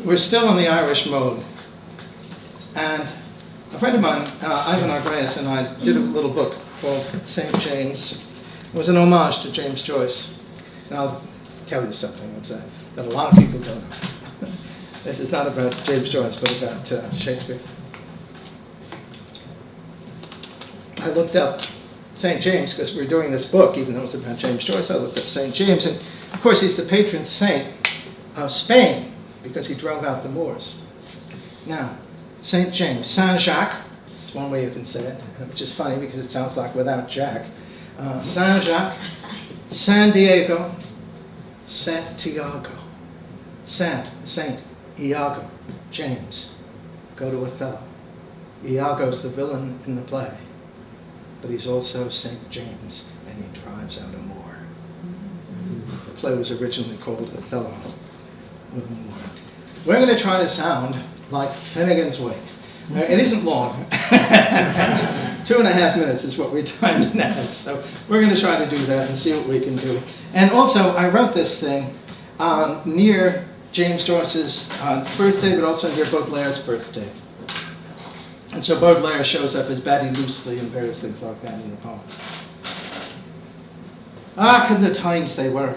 We're still in the Irish mode. And a friend of mine, Ivan Argreas, and I did a little book called St. James. It was an homage to James Joyce. And I'll tell you something that a lot of people don't know. This is not about James Joyce, but about Shakespeare. I looked up St. James because we were doing this book, even though it was about James Joyce. I looked up St. James, and of course he's the patron saint of Spain because he drove out the Moors. Now, St. James, Saint Jacques, it's one way you can say it, which is funny because it sounds like without Jack. Saint Jacques, San Diego, Santiago, Saint, Iago, James. Go to Othello. Iago's the villain in the play, but he's also St. James, and he drives out a Moor. The play was originally called Othello with a Moor. We're going to try to sound like Finnegan's Wake. It isn't long. 2.5 minutes is what we timed now, so we're going to try to do that and see what we can do. And also, I wrote this thing near James Joyce's birthday, but also near Baudelaire's birthday. And so Baudelaire shows up as Batty Loosely and various things like that in the poem. Ah, can the times they were.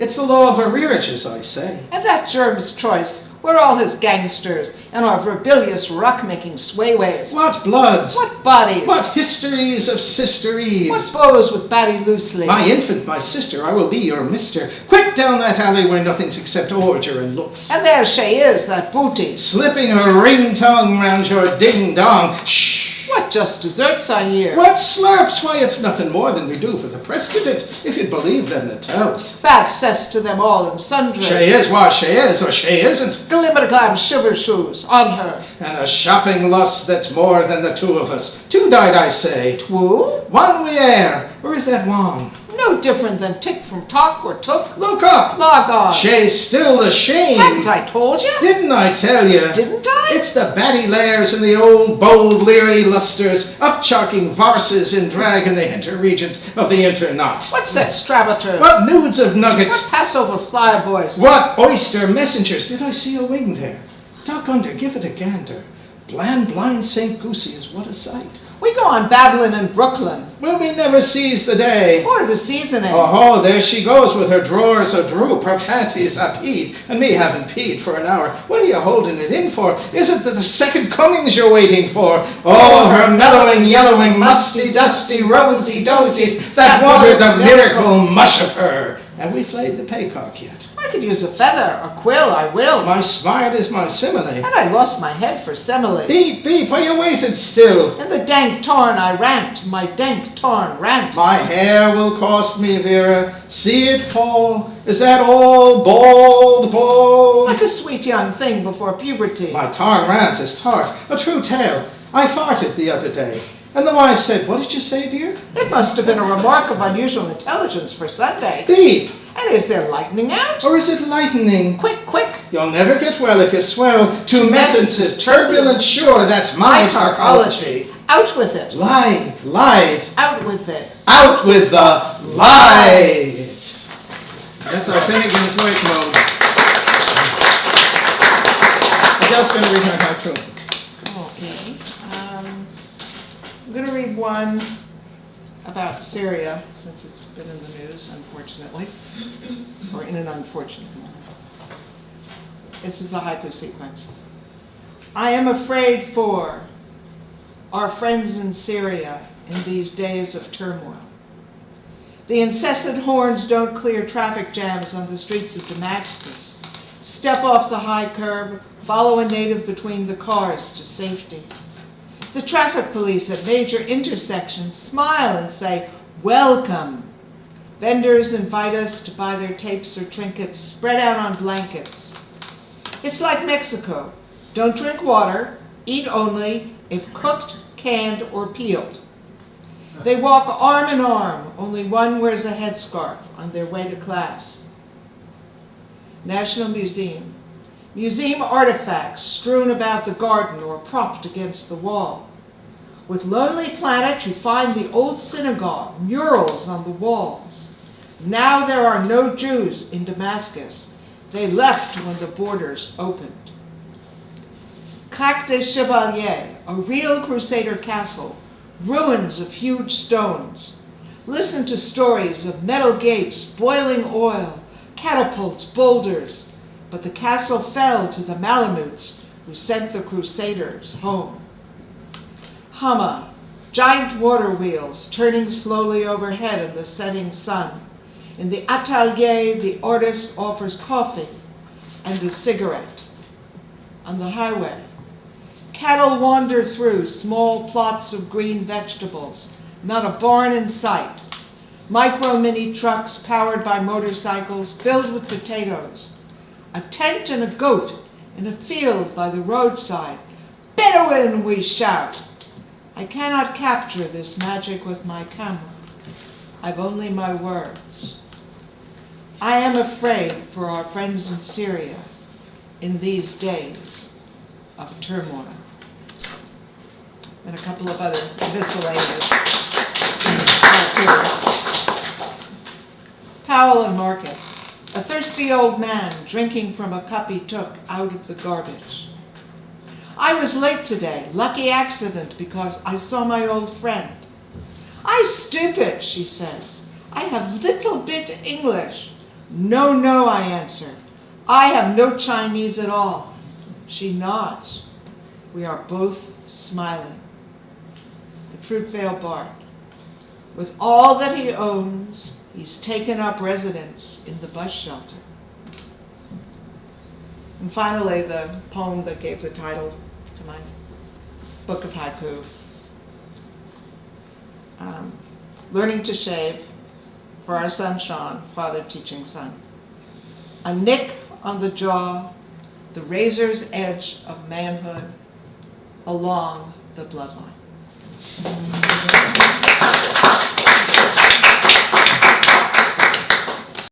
It's the law of arrearages, I say. And that germ's choice. We're all his gangsters, and our verbilious rock-making swayways. What bloods! What bodies! What histories of Sister Eves! What bows with Batty Loosely! My infant, my sister, I will be your mister. Quick down that alley where nothing's except ordure and looks. And there she is, that booty. Slipping her ring-tongue round your ding-dong. Shh! What just desserts I hear? What slurps? Why, it's nothing more than we do for the press cadet, if you'd believe them that tells. Bad cess to them all and sundry. She is what she is, or she isn't. Glimmer-glam shiver shoes on her. And a shopping lust that's more than the two of us. Two died, I say. Two? One we air. Or is that one? No different than tick from talk or took. Look up! Log on. She's still the shame. Hadn't I told you? Didn't I tell you? Didn't I? It's the batty lairs and the old bold leery lusters, upchalking varses in drag in the interregions of the interknot. What's that strabator? What nudes of nuggets? What Passover flyboys? What oyster messengers? Did I see a wing there? Duck under, give it a gander. Bland, blind St. Goosey is what a sight. We go on babbling in Brooklyn. Will we never seize the day? Or the seasoning. Oh, there she goes with her drawers a-droop, her panties a-peed, and me haven't peed for an hour. What are you holding it in for? Is it the second comings you're waiting for? Oh, her mellowing, yellowing, musty, dusty, rosy dosies that water the miracle mush of her. Have we flayed the paycock yet? I could use a feather, a quill, I will. My smart is my simile. And I lost my head for semele. Beep, beep, why you waited still? In the dank tarn I rant, my dank tarn rant. My hair will cost me, Vera. See it fall. Is that all bald? Like a sweet young thing before puberty. My tarn rant is tart. A true tale. I farted the other day. And the wife said, what did you say, dear? It must have been a remark of unusual intelligence for Sunday. Beep. And is there lightning out? Or is it lightning? Quick, quick. You'll never get well if you swell. Tumescences, turbulent, sure, that's my tarcology. Out with it. Lied. Out with it. Out with the light. That's our Finnegan's Wake mode. Adele's going to read her haiku. Okay. I'm going to read one about Syria, since it's been in the news, unfortunately, or in an unfortunate manner. This is a haiku sequence. I am afraid for our friends in Syria in these days of turmoil. The incessant horns don't clear traffic jams on the streets of Damascus. Step off the high curb, follow a native between the cars to safety. The traffic police at major intersections smile and say, welcome. Vendors invite us to buy their tapes or trinkets spread out on blankets. It's like Mexico. Don't drink water, eat only if cooked, canned, or peeled. They walk arm in arm, only one wears a headscarf on their way to class. National Museum. Museum artifacts strewn about the garden or propped against the wall. With Lonely Planet, you find the old synagogue, murals on the walls. Now there are no Jews in Damascus. They left when the borders opened. Claque des Chevaliers, a real Crusader castle, ruins of huge stones. Listen to stories of metal gates, boiling oil, catapults, boulders. But the castle fell to the Malamutes who sent the Crusaders home. Hama, giant water wheels turning slowly overhead in the setting sun. In the atelier, the artist offers coffee and a cigarette. On the highway, cattle wander through small plots of green vegetables, not a barn in sight. Micro-mini trucks powered by motorcycles filled with potatoes. A tent and a goat in a field by the roadside. Bedouin, we shout. I cannot capture this magic with my camera. I've only my words. I am afraid for our friends in Syria in these days of turmoil. And a couple of other miscellaneous characters. Powell and Market. A thirsty old man drinking from a cup he took out of the garbage. I was late today, lucky accident, because I saw my old friend. I stupid, she says. I have little bit English. No, no, I answer. I have no Chinese at all. She nods. We are both smiling. The Fruitvale Bard. With all that he owns, he's taken up residence in the bus shelter. And finally, the poem that gave the title to my book of haiku. Learning to shave for our son Sean, father teaching son. A nick on the jaw, the razor's edge of manhood along the bloodline.